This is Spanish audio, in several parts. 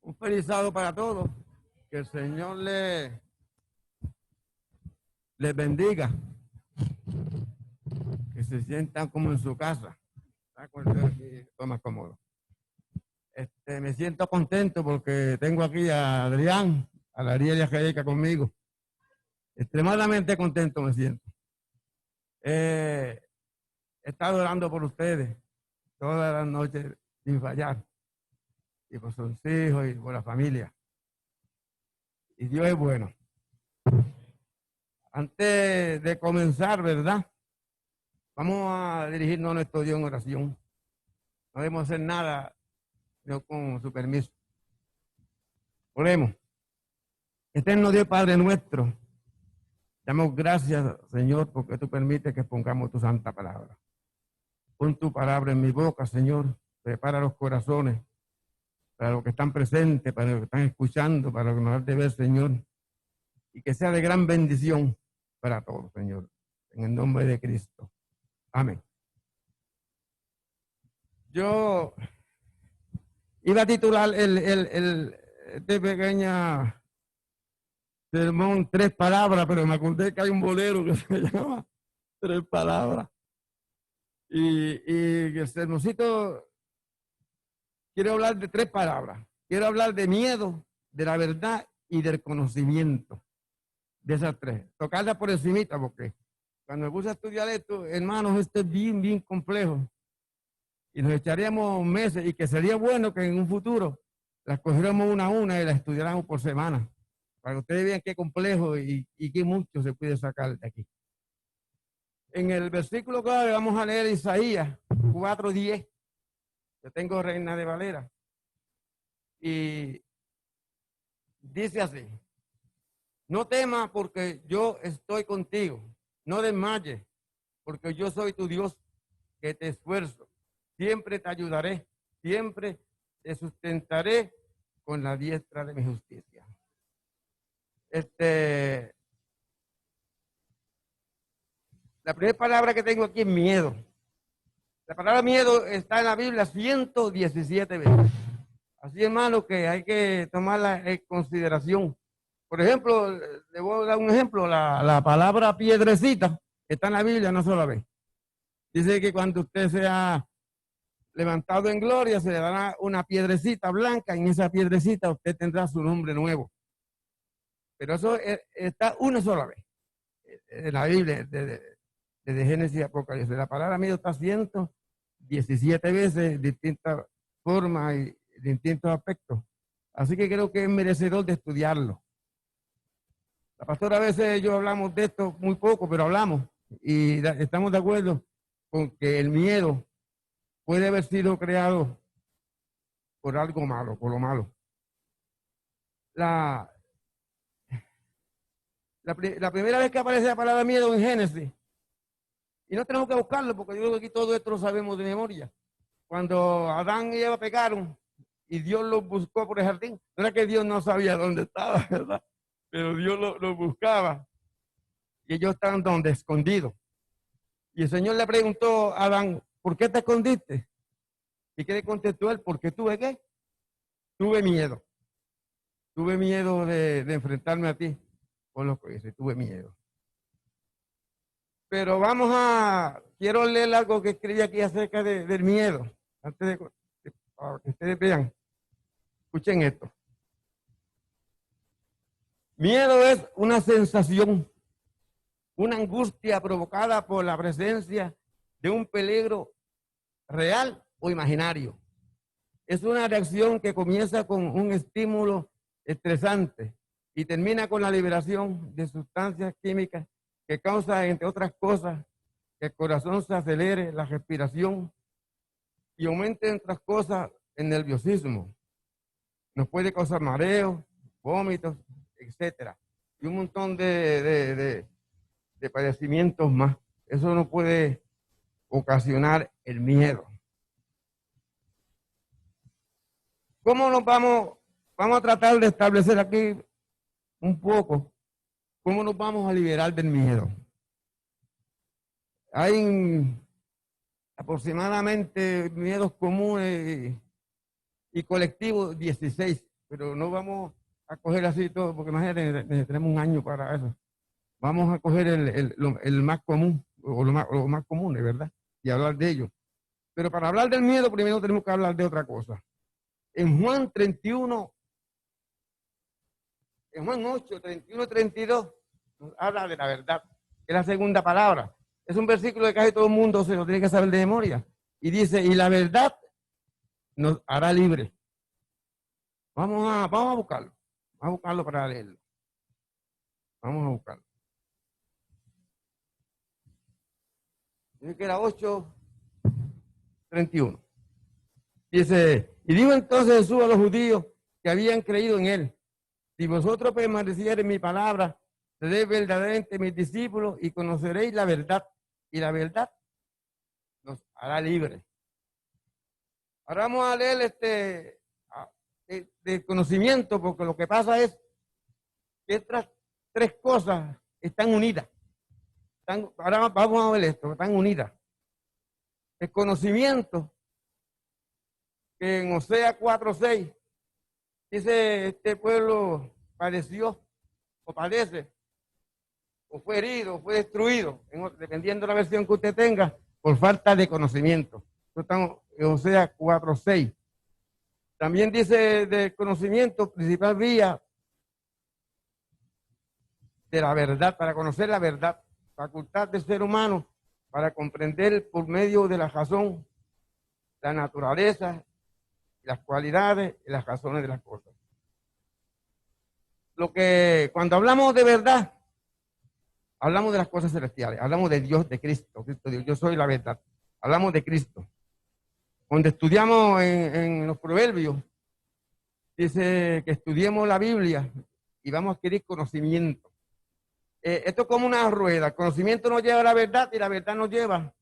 Un feliz sábado para todos. Que el Señor les bendiga. Que se sientan como en su casa. Estoy más cómodo. Me siento contento porque tengo aquí a Adrián, a la Ariel y a Angélica conmigo. Extremadamente contento me siento. He estado orando por ustedes todas las noches sin fallar. Y por sus hijos y por la familia. Y Dios es bueno. Antes de comenzar, ¿verdad? Vamos a dirigirnos a nuestro Dios en oración. No debemos hacer nada sino con su permiso. Oremos. Eterno Dios Padre nuestro, damos gracias, Señor, porque tú permites que pongamos tu santa palabra. Pon tu palabra en mi boca, Señor. Prepara los corazones para los que están presentes, para los que están escuchando, para los que nos han de ver, Señor. Y que sea de gran bendición para todos, Señor. En el nombre de Cristo. Amén. Yo iba a titular este pequeña sermón 3 palabras, pero me acordé que hay un bolero que se llama 3 palabras. Y el sermoncito, quiero hablar de 3 palabras. Quiero hablar de miedo, de la verdad y del conocimiento. De esas 3. Tocarla por encimita, porque cuando me puse a estudiar esto, hermanos, esto es bien complejo. Y nos echaríamos meses, y que sería bueno que en un futuro las cogiéramos una a una y las estudiáramos por semana, para que ustedes vean qué complejo y qué mucho se puede sacar de aquí. En el versículo que vamos a leer, Isaías 4:10, yo tengo Reina de Valera, y dice así: no temas porque yo estoy contigo, no desmayes porque yo soy tu Dios que te esfuerzo. Siempre te ayudaré, siempre te sustentaré con la diestra de mi justicia. La primera palabra que tengo aquí es miedo. La palabra miedo está en la Biblia 117 veces. Así, hermano, que hay que tomarla en consideración. Por ejemplo, le voy a dar un ejemplo. La palabra piedrecita está en la Biblia no sola vez. Dice que cuando usted sea levantado en gloria, se le dará una piedrecita blanca, y en esa piedrecita usted tendrá su nombre nuevo. Pero eso está una sola vez en la Biblia, desde Génesis a Apocalipsis. La palabra miedo está 117 veces, distintas formas y distintos aspectos. Así que creo que es merecedor de estudiarlo. La pastora, a veces yo hablamos de esto muy poco, pero hablamos, y estamos de acuerdo con que el miedo puede haber sido creado por algo malo, por lo malo. La primera vez que aparece la palabra miedo en Génesis, y no tenemos que buscarlo porque yo creo que aquí todo esto lo sabemos de memoria. Cuando Adán y Eva pecaron y Dios los buscó por el jardín, no era que Dios no sabía dónde estaba, ¿verdad? Pero Dios los buscaba y ellos estaban donde, escondidos. Y el Señor le preguntó a Adán: ¿por qué te escondiste? ¿Y qué le contestó él? ¿Porque tuve qué? Tuve miedo. Tuve miedo de enfrentarme a ti con lo que hice, tuve miedo. Pero quiero leer algo que escribí aquí acerca del miedo, antes para que ustedes vean. Escuchen esto. Miedo es una sensación, una angustia provocada por la presencia de un peligro real o imaginario. Es una reacción que comienza con un estímulo estresante y termina con la liberación de sustancias químicas que causa, entre otras cosas, que el corazón se acelere, la respiración, y aumente, entre otras cosas, el nerviosismo. Nos puede causar mareos, vómitos, etcétera, y un montón de padecimientos más. Eso no puede ocasionar el miedo. ¿Cómo nos vamos a tratar de establecer aquí un poco cómo nos vamos a liberar del miedo? Hay aproximadamente miedos comunes y colectivos 16, pero no vamos a coger así todo, porque imagínate, tenemos un año para eso. Vamos a coger el más común, o lo más común, ¿verdad? Y hablar de ello. Pero para hablar del miedo, primero tenemos que hablar de otra cosa. En Juan 31, en Juan 8, 31, 32, nos habla de la verdad, que es la segunda palabra. Es un versículo que casi todo el mundo se lo tiene que saber de memoria. Y dice, y la verdad nos hará libre. Vamos a buscarlo. Vamos a buscarlo para leerlo. Vamos a buscarlo. Dice que era 8:31. Dice, y dijo entonces Jesús a los judíos que habían creído en él, si vosotros permaneciereis en mi palabra, seréis verdaderamente mis discípulos y conoceréis la verdad, y la verdad nos hará libres. Ahora vamos a leer de conocimiento, porque lo que pasa es que estas tres cosas están unidas. Ahora vamos a ver esto, están unidas. El conocimiento, que en Osea 4:6 dice, este pueblo padeció, o padece, o fue herido, o fue destruido, dependiendo de la versión que usted tenga, por falta de conocimiento. Estamos en Osea 4:6. También dice de conocimiento, principal vía de la verdad, para conocer la verdad, facultad del ser humano para comprender por medio de la razón la naturaleza, las cualidades y las razones de las cosas. Cuando hablamos de verdad, hablamos de las cosas celestiales, hablamos de Dios, de Cristo, Dios, yo soy la verdad. Hablamos de Cristo. Cuando estudiamos en los proverbios, dice que estudiemos la Biblia y vamos a adquirir conocimiento. Esto es como una rueda. El conocimiento nos lleva a la verdad y la verdad nos lleva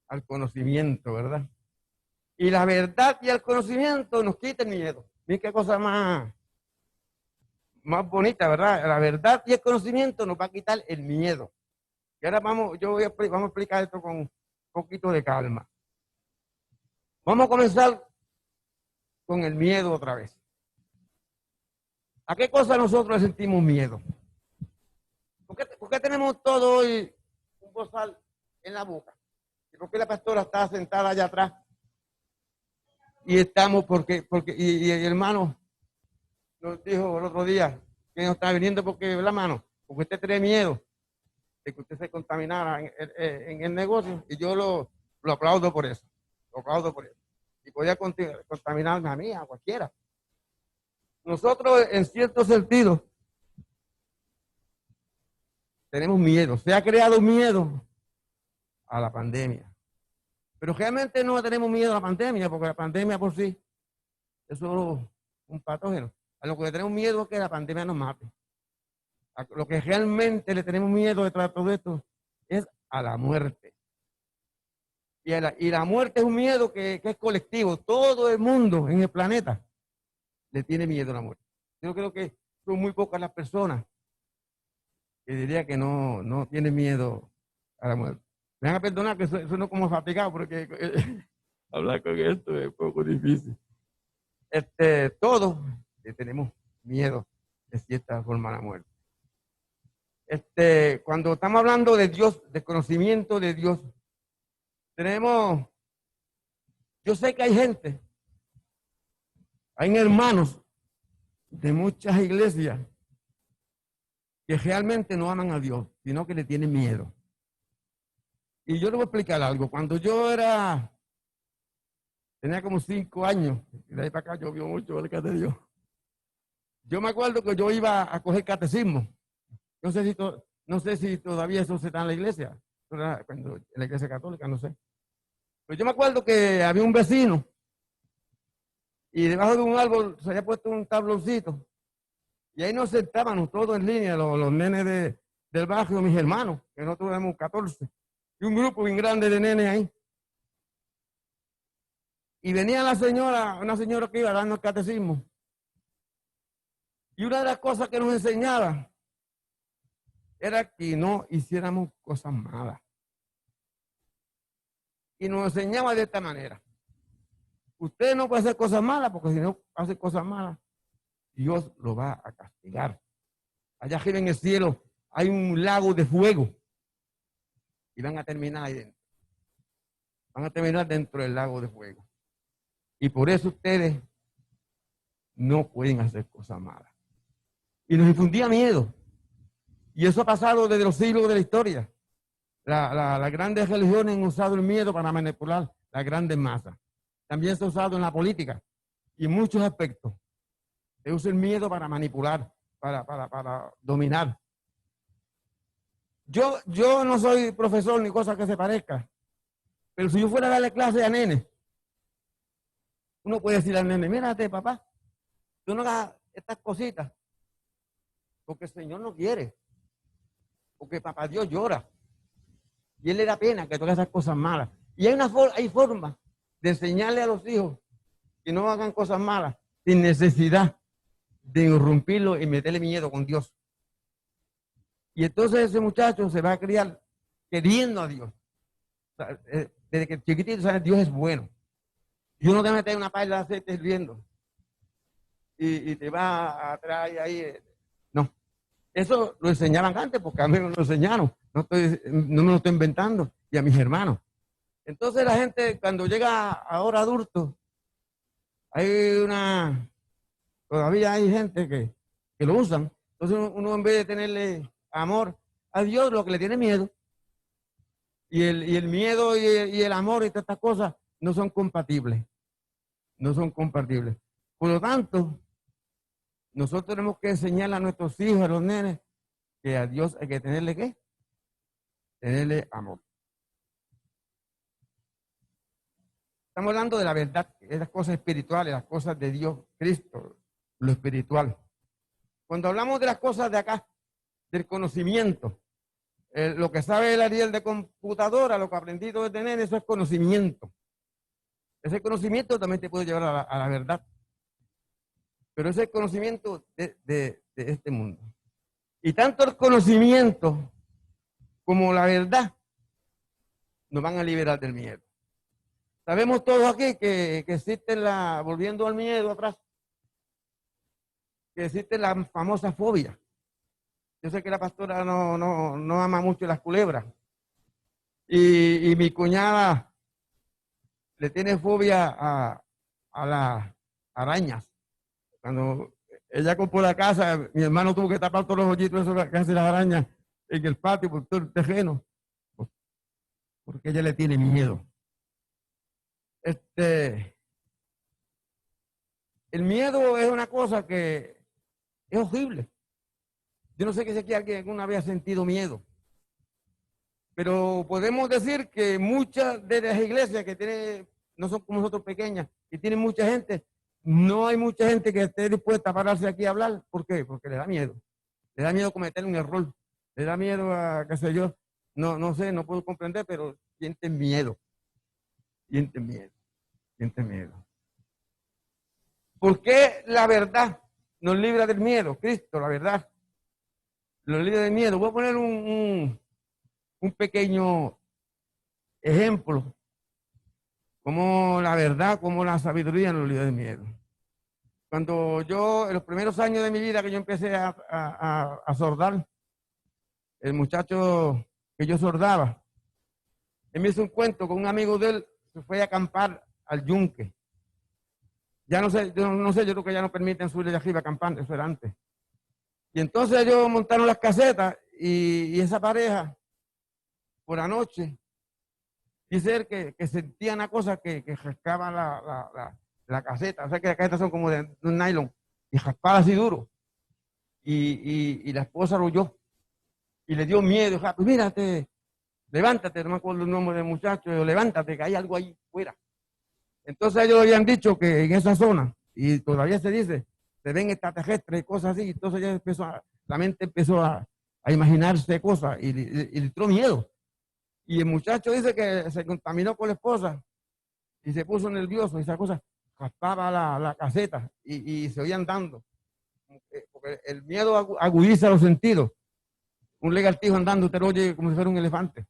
al conocimiento, ¿verdad? Y la verdad y el conocimiento nos quita el miedo. Miren qué cosa más bonita, ¿verdad? La verdad y el conocimiento nos va a quitar el miedo. Y ahora vamos a explicar esto con un poquito de calma. Vamos a comenzar con el miedo otra vez. ¿A qué cosa nosotros sentimos miedo? ¿Por qué tenemos todo hoy un bozal en la boca? ¿Y por qué la pastora está sentada allá atrás? Y estamos y el hermano nos dijo el otro día que no está viniendo porque usted tiene miedo de que usted se contaminara en el negocio, y yo lo aplaudo por eso. Lo aplaudo por eso. Y podía contaminarme a mí, a cualquiera. Nosotros, en cierto sentido, tenemos miedo. Se ha creado miedo a la pandemia. Pero realmente no tenemos miedo a la pandemia, porque la pandemia por sí es solo un patógeno. A lo que le tenemos miedo es que la pandemia nos mate. A lo que realmente le tenemos miedo detrás de todo esto es a la muerte. Y la muerte es un miedo que es colectivo. Todo el mundo en el planeta le tiene miedo a la muerte. Yo creo que son muy pocas las personas que diría que no tienen miedo a la muerte. Me van a perdonar que sueno como fatigado, porque hablar con esto es un poco difícil. Todos tenemos miedo de cierta forma a la muerte. Cuando estamos hablando de Dios, de conocimiento de Dios, yo sé que hay gente, hay hermanos de muchas iglesias que realmente no aman a Dios, sino que le tienen miedo. Y yo le voy a explicar algo. Cuando yo tenía como 5 años, y de ahí para acá llovió mucho, el de Dios. Yo me acuerdo que yo iba a coger catecismo. No sé si todavía eso se da en la iglesia, en la iglesia católica, no sé. Pero yo me acuerdo que había un vecino y debajo de un árbol se había puesto un tabloncito, y ahí nos sentábamos todos en línea, los nenes del barrio, mis hermanos, que nosotros éramos 14, y un grupo bien grande de nenes ahí. Y venía una señora que iba dando el catecismo, y una de las cosas que nos enseñaba era que no hiciéramos cosas malas. Y nos enseñaba de esta manera: usted no puede hacer cosas malas, porque si no hace cosas malas, Dios lo va a castigar. Allá arriba en el cielo hay un lago de fuego y van a terminar ahí dentro. Van a terminar dentro del lago de fuego. Y por eso ustedes no pueden hacer cosas malas. Y nos infundía miedo. Y eso ha pasado desde los siglos de la historia. Las grandes religiones han usado el miedo para manipular las grandes masas. También se ha usado en la política y en muchos aspectos. Se usa el miedo para manipular, para dominar. Yo no soy profesor ni cosa que se parezca, pero si yo fuera a darle clase a nene, uno puede decir al nene, mírate papá, tú no hagas estas cositas, porque el Señor no quiere, porque papá Dios llora, y Él le da pena que tú hagas esas cosas malas. Y hay formas de enseñarle a los hijos que no hagan cosas malas, sin necesidad de irrumpirlo y meterle miedo con Dios. Y entonces ese muchacho se va a criar queriendo a Dios. O sea, desde que chiquitito sabe Dios es bueno. Dios no te mete una pala de aceite hirviendo y te va a traer ahí. No. Eso lo enseñaban antes porque a mí me lo enseñaron. No me lo estoy inventando. Y a mis hermanos. Entonces la gente cuando llega ahora adulto, todavía hay gente que lo usan. Entonces uno en vez de tenerle amor a Dios, lo que le tiene miedo. Y el miedo y el amor y todas estas cosas no son compatibles. No son compatibles. Por lo tanto, nosotros tenemos que enseñarle a nuestros hijos, a los nenes, que a Dios hay que tenerle ¿qué? Tenerle amor. Estamos hablando de la verdad, de las cosas espirituales, las cosas de Dios, Cristo, lo espiritual. Cuando hablamos de las cosas de acá, del conocimiento, lo que sabe el Ariel de computadora, lo que ha aprendido de tener, eso es conocimiento. Ese conocimiento también te puede llevar a la verdad. Pero ese es el conocimiento de este mundo. Y tanto el conocimiento como la verdad nos van a liberar del miedo. Sabemos todos aquí que existe volviendo al miedo atrás, que existe la famosa fobia. Yo sé que la pastora no ama mucho las culebras. Y mi cuñada le tiene fobia a las arañas. Cuando ella compró la casa, mi hermano tuvo que tapar todos los hoyitos esos que hacen las arañas en el patio por todo el terreno. Porque ella le tiene miedo. El miedo es una cosa que es horrible. Yo no sé si aquí alguien alguna vez ha sentido miedo. Pero podemos decir que muchas de las iglesias que no son como nosotros pequeñas, que tienen mucha gente, no hay mucha gente que esté dispuesta a pararse aquí a hablar. ¿Por qué? Porque le da miedo. Le da miedo cometer un error. Le da miedo a, qué sé yo, no sé, no puedo comprender, pero sienten miedo. Sienten miedo. Sienten miedo. ¿Por qué la verdad nos libra del miedo? Cristo, la verdad, nos libra del miedo. Voy a poner un pequeño ejemplo, como la verdad, como la sabiduría nos libra del miedo. Cuando yo, en los primeros años de mi vida que yo empecé a sordar, el muchacho que yo sordaba, él me hizo un cuento con un amigo de él, se fue a acampar al yunque. Ya no sé, yo creo que ya no permiten subir de arriba acampando, eso era antes. Y entonces ellos montaron las casetas y esa pareja, por la noche, dice él que sentía una cosa que rascaba la caseta. O sea que las casetas son como de un nylon y raspaba así duro. Y la esposa lo oyó y le dio miedo. Dijo, pues mírate, levántate, no me acuerdo el nombre del muchacho, levántate, que hay algo ahí fuera. Entonces ellos habían dicho que en esa zona, y todavía se dice, se ven extraterrestres y cosas así. Entonces ya la mente empezó a imaginarse cosas y le entró miedo. Y el muchacho dice que se contaminó con la esposa y se puso nervioso y esa cosa raspaba la caseta y se oían andando. Porque el miedo agudiza los sentidos. Un lagartijo andando, usted lo oye como si fuera un elefante.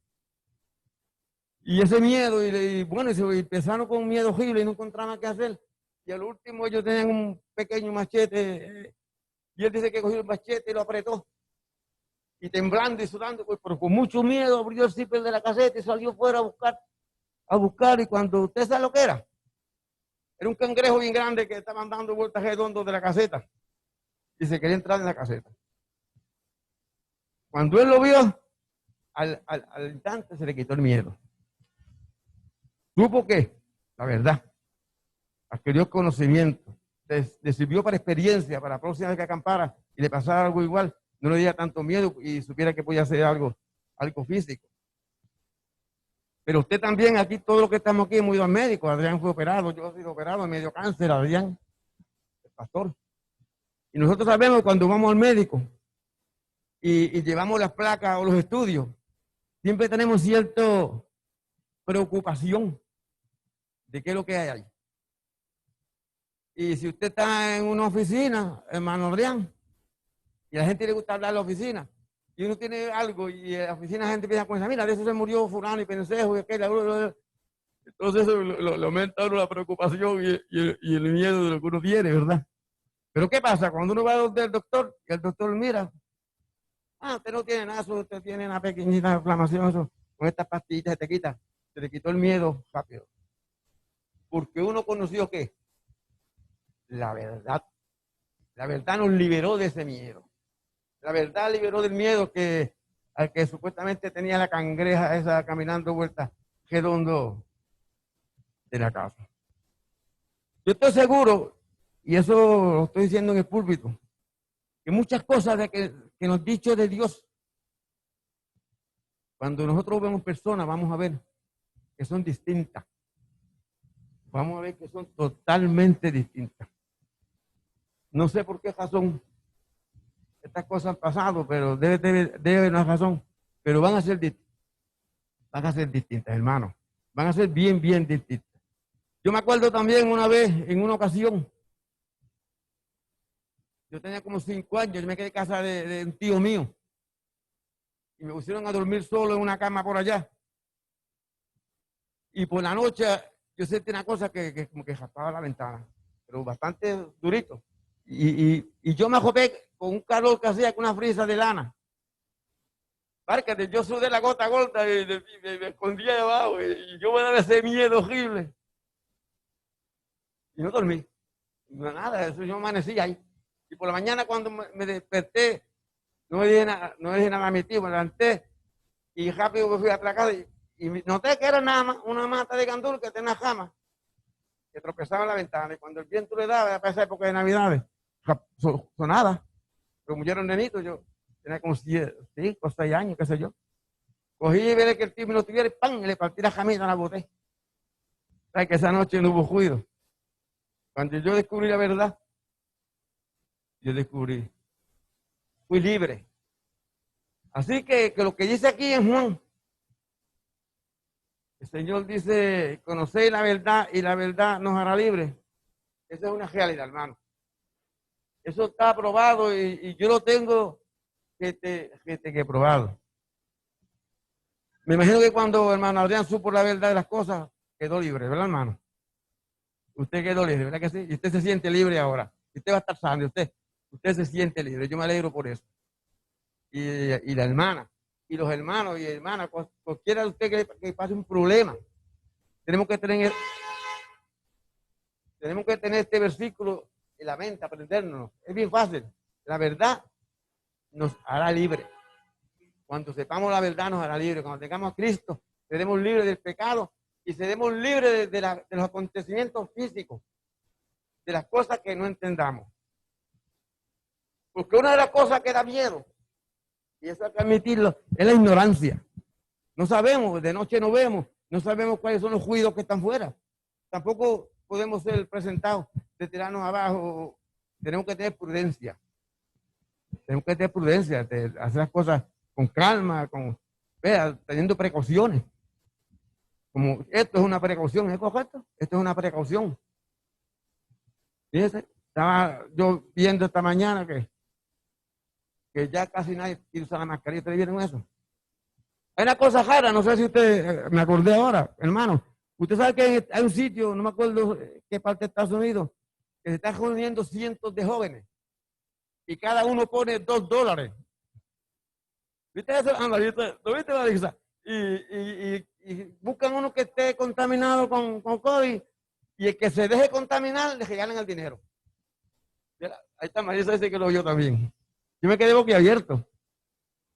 Y ese miedo, y bueno, y empezaron con un miedo horrible y no encontraban qué hacer. Y al último ellos tenían un pequeño machete, y él dice que cogió el machete y lo apretó. Y temblando y sudando, pues, pero con mucho miedo abrió el zipper de la caseta y salió fuera a buscar, y cuando usted sabe lo que era un cangrejo bien grande que estaban dando vueltas redondas de la caseta y se quería entrar en la caseta. Cuando él lo vio, al instante se le quitó el miedo. Supo que, la verdad, adquirió conocimiento, le sirvió para experiencia, para la próxima vez que acampara y le pasara algo igual, no le diera tanto miedo y supiera que podía hacer algo físico. Pero usted también, aquí, todos los que estamos aquí hemos ido al médico. Adrián fue operado, yo he sido operado, me dio cáncer, Adrián, el pastor. Y nosotros sabemos cuando vamos al médico y llevamos las placas o los estudios, siempre tenemos cierta preocupación de qué es lo que hay ahí. Y si usted está en una oficina, hermano Adrián, y a la gente le gusta hablar en la oficina, y uno tiene algo, y en la oficina la gente empieza a pensar, mira, de eso se murió fulano y pensejo, y aquel, entonces eso lo aumenta uno la preocupación y el miedo de lo que uno tiene, ¿verdad? Pero ¿qué pasa? Cuando uno va donde el doctor, y el doctor mira, usted no tiene nada, usted tiene una pequeñita inflamación, eso, con estas pastillitas se te quita, se le quitó el miedo rápido. Porque uno conoció ¿qué? La verdad. La verdad nos liberó de ese miedo. La verdad liberó del miedo al que supuestamente tenía la cangreja esa caminando vuelta redondo de la casa. Yo estoy seguro, y eso lo estoy diciendo en el púlpito, que muchas cosas que nos han dicho de Dios, cuando nosotros vemos personas, vamos a ver que son distintas. Vamos a ver que son totalmente distintas. No sé por qué razón estas cosas han pasado, pero debe haber una razón. Pero van a ser distintas, hermano. Van a ser bien, bien distintas. Yo me acuerdo también una vez, en una ocasión, yo tenía como 5 años, yo me quedé en casa de un tío mío. Y me pusieron a dormir solo en una cama por allá. Y por la noche yo sentí una cosa que como que raspaba la ventana, pero bastante durito. Y yo me ajopé con un calor que hacía con una frisa de lana. Párcate, yo sudé la gota gorda y me escondía debajo y yo me daba ese miedo horrible. Y no dormí. No, nada, eso yo amanecí ahí. Y por la mañana cuando me desperté, no le dije nada a mi tío, me levanté y rápido me fui a la casa y noté que era nada más una mata de gandul que tenía jama, que tropezaba en la ventana. Y cuando el viento le daba, para esa época de Navidades, sonaba. Pero como yo era un nenito, yo tenía como 5 o 6 años, qué sé yo. Cogí y vi que el tío me lo tuviera y ¡pam! Y le partí la jamita, la boté. ¿Sabes que esa noche no hubo ruido? Cuando yo descubrí la verdad, fui libre. Así que lo que dice aquí en Juan, el Señor dice, conocéis la verdad y la verdad nos hará libres. Esa es una realidad, hermano. Eso está probado y yo lo tengo que probado. Me imagino que cuando hermano Adrián supo la verdad de las cosas, quedó libre, ¿verdad, hermano? Usted quedó libre, ¿verdad que sí? Y usted se siente libre ahora. Usted va a estar sano, usted se siente libre. Yo me alegro por eso. Y la hermana, y los hermanos y hermanas, cualquiera de ustedes que pase un problema, tenemos que tener este versículo en la mente, aprendernos. Es bien fácil. La verdad nos hará libre. Cuando sepamos la verdad nos hará libre. Cuando tengamos a Cristo, seremos libres del pecado y seremos libres de los acontecimientos físicos, de las cosas que no entendamos. Porque una de las cosas que da miedo, y eso hay que admitirlo, es la ignorancia. No sabemos, de noche no vemos, no sabemos cuáles son los ruidos que están fuera. Tampoco podemos ser presentados de tirarnos abajo. Tenemos que tener prudencia. Tenemos que tener prudencia, de hacer las cosas con calma, teniendo precauciones. Como esto es una precaución, ¿es correcto? Esto es una precaución. Fíjese, estaba yo viendo esta mañana que ya casi nadie quiere usar la mascarilla. ¿Ustedes vieron eso? Hay una cosa rara, no sé si usted, me acordé ahora, hermano. Usted sabe que hay un sitio, no me acuerdo qué parte de Estados Unidos, que se están reuniendo cientos de jóvenes y cada uno pone $2. ¿Viste eso? Anda, ¿lo viste, Marisa? Y buscan uno que esté contaminado con COVID y el que se deje contaminar le regalan el dinero. Mira, ahí está, Marisa dice que lo vio también. Yo me quedé boquiabierto.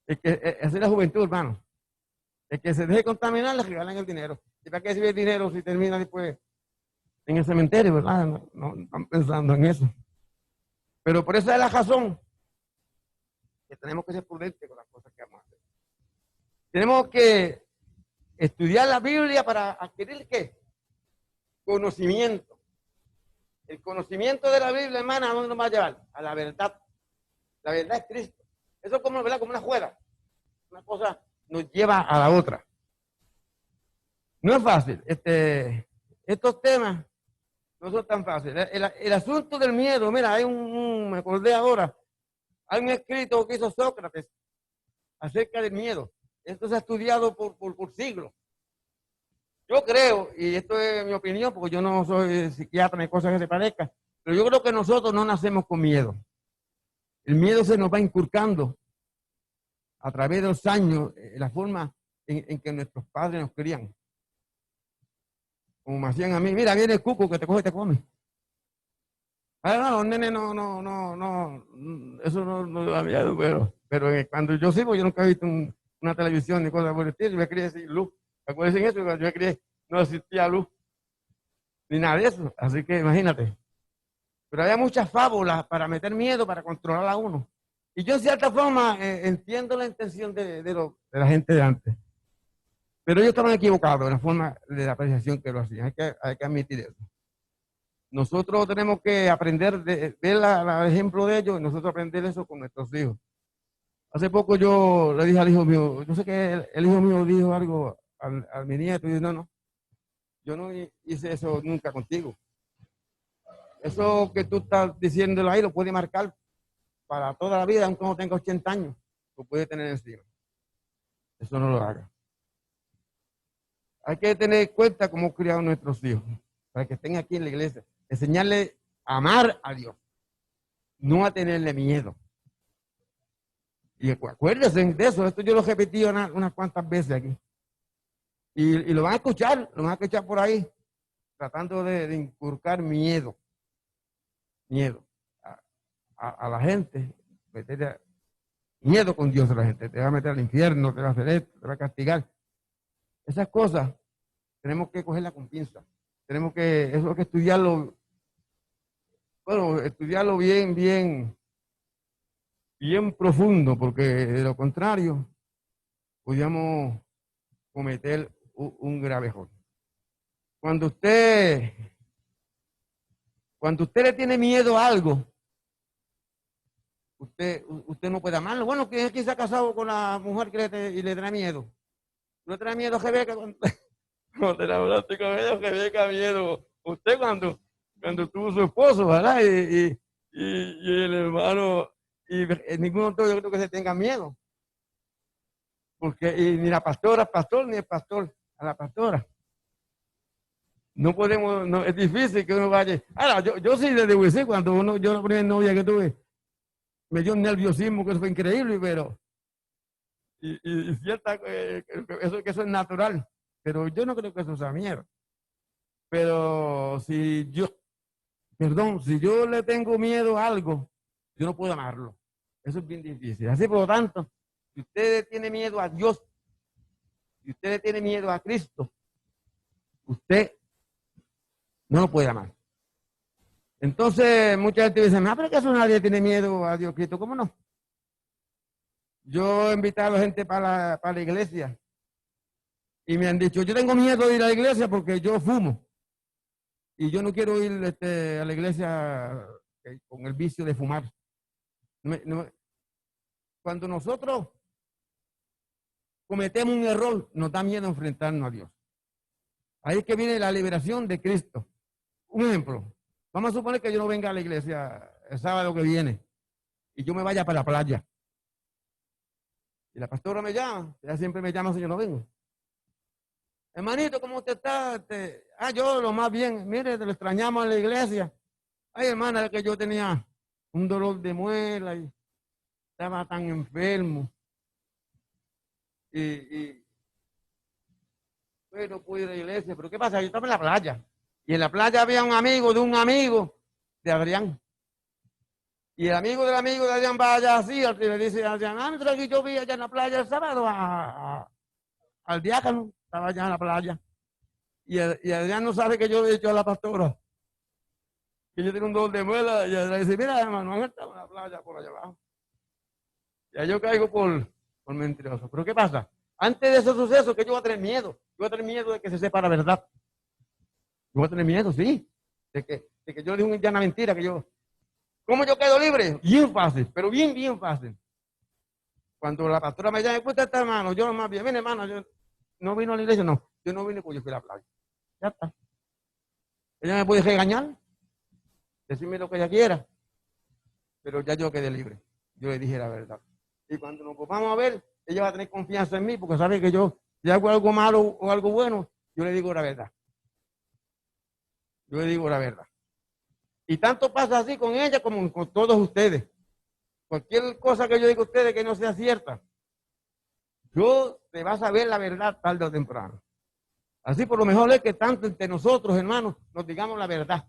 Esa es la juventud, hermano. El que se deje contaminar le regalan el dinero. ¿Y para qué sirve el dinero si termina después en el cementerio, verdad? No están pensando en eso. Pero por esa es la razón que tenemos que ser prudentes con las cosas que vamos a hacer. Tenemos que estudiar la Biblia para adquirir ¿qué? Conocimiento. El conocimiento de la Biblia, hermana, ¿a dónde nos va a llevar? A la verdad. La verdad es Cristo. Eso es como, ¿verdad? Como una rueda. Una cosa nos lleva a la otra. No es fácil. Estos temas no son tan fáciles. El asunto del miedo, mira, hay me acordé ahora, hay un escrito que hizo Sócrates acerca del miedo. Esto se ha estudiado por siglos. Yo creo, y esto es mi opinión, porque yo no soy psiquiatra ni cosas que se parezcan, pero yo creo que nosotros no nacemos con miedo. El miedo se nos va inculcando a través de los años, la forma en que nuestros padres nos crían. Como me hacían a mí, mira, viene el cuco que te coge y te come. Ah, no, nene, no, eso no da miedo, pero cuando yo sigo, yo nunca he visto una televisión ni cosas por el estilo, yo me crié sin luz. Acuérdense eso, cuando yo me crié, no existía luz, ni nada de eso, así que imagínate. Pero había muchas fábulas para meter miedo, para controlar a uno. Y yo en cierta forma entiendo la intención de la gente de antes. Pero ellos estaban equivocados en la forma de la apreciación que lo hacían, hay que admitir eso. Nosotros tenemos que aprender, ver el ejemplo de ellos y nosotros aprender eso con nuestros hijos. Hace poco yo le dije al hijo mío, yo sé que el hijo mío dijo algo a mi nieto y dice, no, yo no hice eso nunca contigo. Eso que tú estás diciéndolo ahí lo puede marcar para toda la vida, aunque no tenga 80 años, lo puede tener encima. Eso no lo haga. Hay que tener en cuenta cómo criaron nuestros hijos, para que estén aquí en la iglesia. Enseñarles a amar a Dios, no a tenerle miedo. Y acuérdense de eso, esto yo lo he repetido unas cuantas veces aquí. Y lo van a escuchar por ahí, tratando de inculcar miedo a la gente, miedo con Dios a la gente, te va a meter al infierno, te va a hacer esto, te va a castigar. Esas cosas tenemos que cogerlas con pinzas. Tenemos que, eso hay que estudiarlo, bueno, estudiarlo bien profundo, porque de lo contrario, podríamos cometer un grave error. Cuando usted le tiene miedo a algo, usted no puede amarlo. Bueno, ¿quién aquí se ha casado con la mujer y le trae miedo? ¿No trae miedo a Rebeca? Cuando te enamoraste con ella, Rebeca miedo. Usted cuando tuvo su esposo, ¿verdad? Y el hermano, y ninguno de todos yo creo que se tenga miedo. Porque ni la pastora, pastor, ni el pastor a la pastora. No podemos, no, es difícil que uno vaya. Ahora, yo sí desde decir, cuando yo la primera novia que tuve, me dio un nerviosismo, que eso fue increíble, pero, y cierta, eso es natural, pero yo no creo que eso sea miedo. Pero si yo le tengo miedo a algo, yo no puedo amarlo. Eso es bien difícil. Así, por lo tanto, si usted tiene miedo a Dios, si usted le tiene miedo a Cristo, usted no lo puede amar. Entonces, mucha gente dice, pero que eso nadie tiene miedo a Dios Cristo. ¿Cómo no? Yo he invitado a la gente para la iglesia y me han dicho, yo tengo miedo de ir a la iglesia porque yo fumo. Y yo no quiero ir a la iglesia con el vicio de fumar. Cuando nosotros cometemos un error, nos da miedo enfrentarnos a Dios. Ahí es que viene la liberación de Cristo. Un ejemplo, vamos a suponer que yo no venga a la iglesia el sábado que viene y yo me vaya para la playa. Y la pastora me llama, ella siempre me llama si yo no vengo. Hermanito, ¿cómo usted está? Yo lo más bien, mire, te lo extrañamos en la iglesia. Ay, hermana, es que yo tenía un dolor de muela y estaba tan enfermo. Y pues no pude ir a la iglesia. Pero ¿qué pasa? Yo estaba en la playa. Y en la playa había un amigo de un amigo de Adrián. Y el amigo del amigo de Adrián va allá así, y le dice a Adrián, mientras que yo vi allá en la playa el sábado al diácono, estaba allá en la playa. Y Adrián no sabe que yo le he dicho a la pastora que yo tengo un dolor de muela. Y Adrián dice, mira, hermano, Ángel estaba en la playa por allá abajo. Y ahí yo caigo por mentiroso. Pero ¿qué pasa? Antes de ese suceso, que yo voy a tener miedo. Yo voy a tener miedo de que se sepa la verdad. Yo voy a tener miedo, sí. De que yo le diga una mentira, que yo... ¿Cómo yo quedo libre? Bien fácil, pero bien, bien fácil. Cuando la pastora me llama, ¿usted está, hermano? Yo más bien, mire, hermano, yo no vino a la iglesia, no. Yo no vine porque yo fui a la playa. Ya está. Ella me puede regañar, decirme lo que ella quiera, pero ya yo quedé libre. Yo le dije la verdad. Y cuando nos vamos a ver, ella va a tener confianza en mí, porque sabe que yo, si hago algo malo o algo bueno, yo le digo la verdad. Yo le digo la verdad. Y tanto pasa así con ella como con todos ustedes. Cualquier cosa que yo diga a ustedes que no sea cierta, yo te vas a saber la verdad tarde o temprano. Así por lo mejor es que tanto entre nosotros, hermanos, nos digamos la verdad.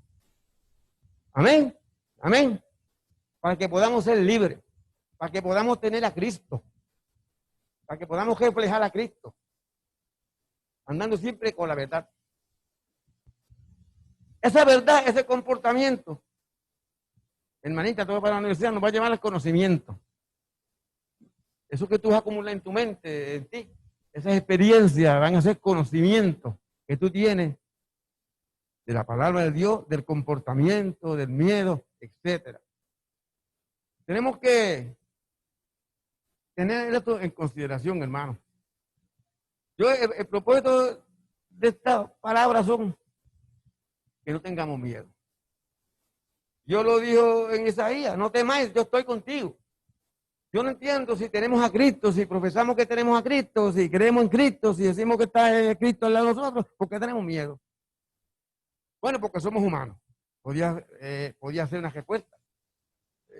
Amén. Amén. Para que podamos ser libres. Para que podamos tener a Cristo. Para que podamos reflejar a Cristo. Andando siempre con la verdad. Esa verdad, ese comportamiento, hermanita, todo para la universidad nos va a llevar al conocimiento. Eso que tú acumulas en tu mente, en ti, esas experiencias van a ser conocimientos que tú tienes de la palabra de Dios, del comportamiento, del miedo, etc. Tenemos que tener esto en consideración, hermano. Yo, el propósito de estas palabras son que no tengamos miedo. Yo lo dijo en Isaías, no temáis, yo estoy contigo. Yo no entiendo si tenemos a Cristo, si profesamos que tenemos a Cristo, si creemos en Cristo, si decimos que está Cristo al lado de nosotros, ¿por qué tenemos miedo? Bueno, porque somos humanos. Podía ser una respuesta.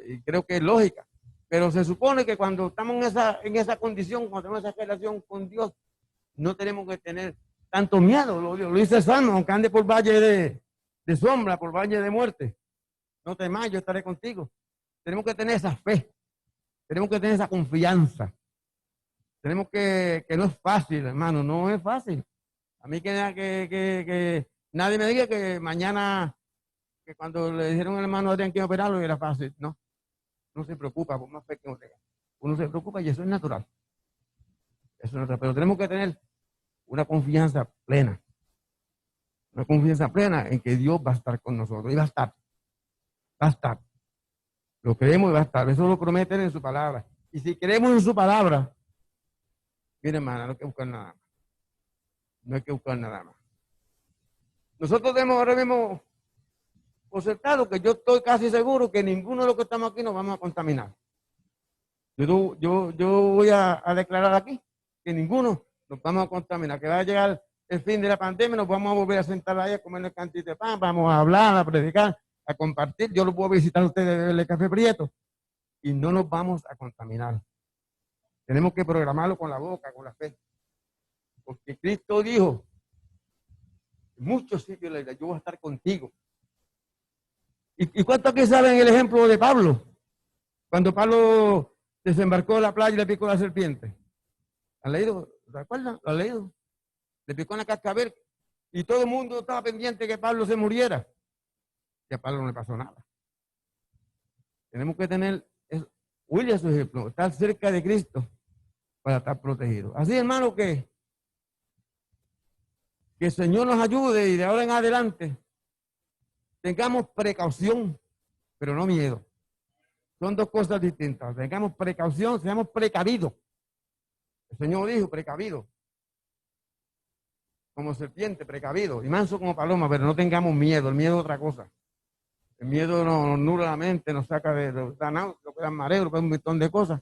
Y creo que es lógica. Pero se supone que cuando estamos en esa condición, cuando tenemos esa relación con Dios, no tenemos que tener tanto miedo. Lo dice el Salmo, aunque ande por valle de sombra, por valle de muerte. No temas, yo estaré contigo. Tenemos que tener esa fe. Tenemos que tener esa confianza. Tenemos que no es fácil, hermano, no es fácil. A mí que nadie me diga que mañana, que cuando le dijeron al hermano Adrián que operarlo era fácil. No, no se preocupa, por más fe que uno tenga. Uno se preocupa y eso es natural. Eso es natural. Pero tenemos que tener una confianza plena. Una confianza plena en que Dios va a estar con nosotros. Y va a estar. Va a estar. Lo creemos y va a estar. Eso lo prometen en su palabra. Y si creemos en su palabra, mire, hermana, no hay que buscar nada más. No hay que buscar nada más. Nosotros tenemos ahora mismo concertado que yo estoy casi seguro que ninguno de los que estamos aquí nos vamos a contaminar. Yo voy a declarar aquí que ninguno nos vamos a contaminar, que va a llegar el fin de la pandemia, nos vamos a volver a sentar ahí a comer el cantito de pan, vamos a hablar, a predicar, a compartir. Yo los puedo visitar a ustedes en el Café Prieto y no nos vamos a contaminar. Tenemos que programarlo con la boca, con la fe. Porque Cristo dijo, en muchos sitios yo voy a estar contigo. ¿Y cuántos aquí saben el ejemplo de Pablo? Cuando Pablo desembarcó en la playa y le picó la serpiente. ¿Han leído? ¿Se acuerdan? ¿Lo han leído? Le picó una cascabel y todo el mundo estaba pendiente que Pablo se muriera. Y a Pablo no le pasó nada. Tenemos que tener, William su ejemplo, estar cerca de Cristo para estar protegido. Así, hermano, que el Señor nos ayude y de ahora en adelante tengamos precaución, pero no miedo. Son dos cosas distintas. Tengamos precaución, seamos precavidos. El Señor dijo, precavido. Como serpiente, precavido. Y manso como paloma, pero no tengamos miedo. El miedo es otra cosa. El miedo nos nula la mente, nos saca nos da mareo, nos da un montón de cosas.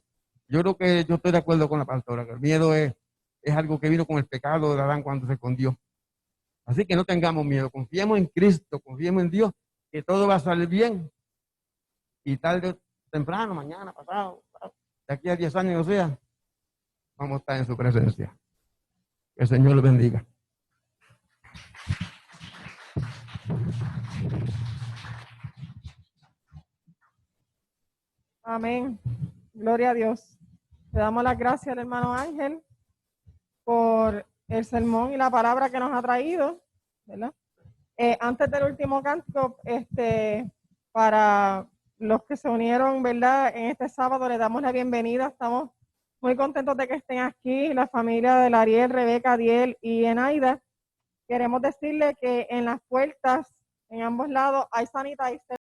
Yo creo que yo estoy de acuerdo con la pastora, que el miedo es es algo que vino con el pecado de Adán cuando se escondió. Así que no tengamos miedo, confiemos en Cristo, confiemos en Dios, que todo va a salir bien. Y tarde o temprano, mañana, pasado, de aquí a 10 años, o sea, vamos a estar en su presencia. Que el Señor los bendiga. Amén. Gloria a Dios. Le damos las gracias al hermano Ángel por el sermón y la palabra que nos ha traído, ¿verdad? Antes del último cántico, para los que se unieron, ¿verdad? En este sábado les damos la bienvenida. Estamos muy contentos de que estén aquí, la familia de Ariel, Rebeca, Adiel y Enaida. Queremos decirle que en las puertas, en ambos lados, hay sanitizer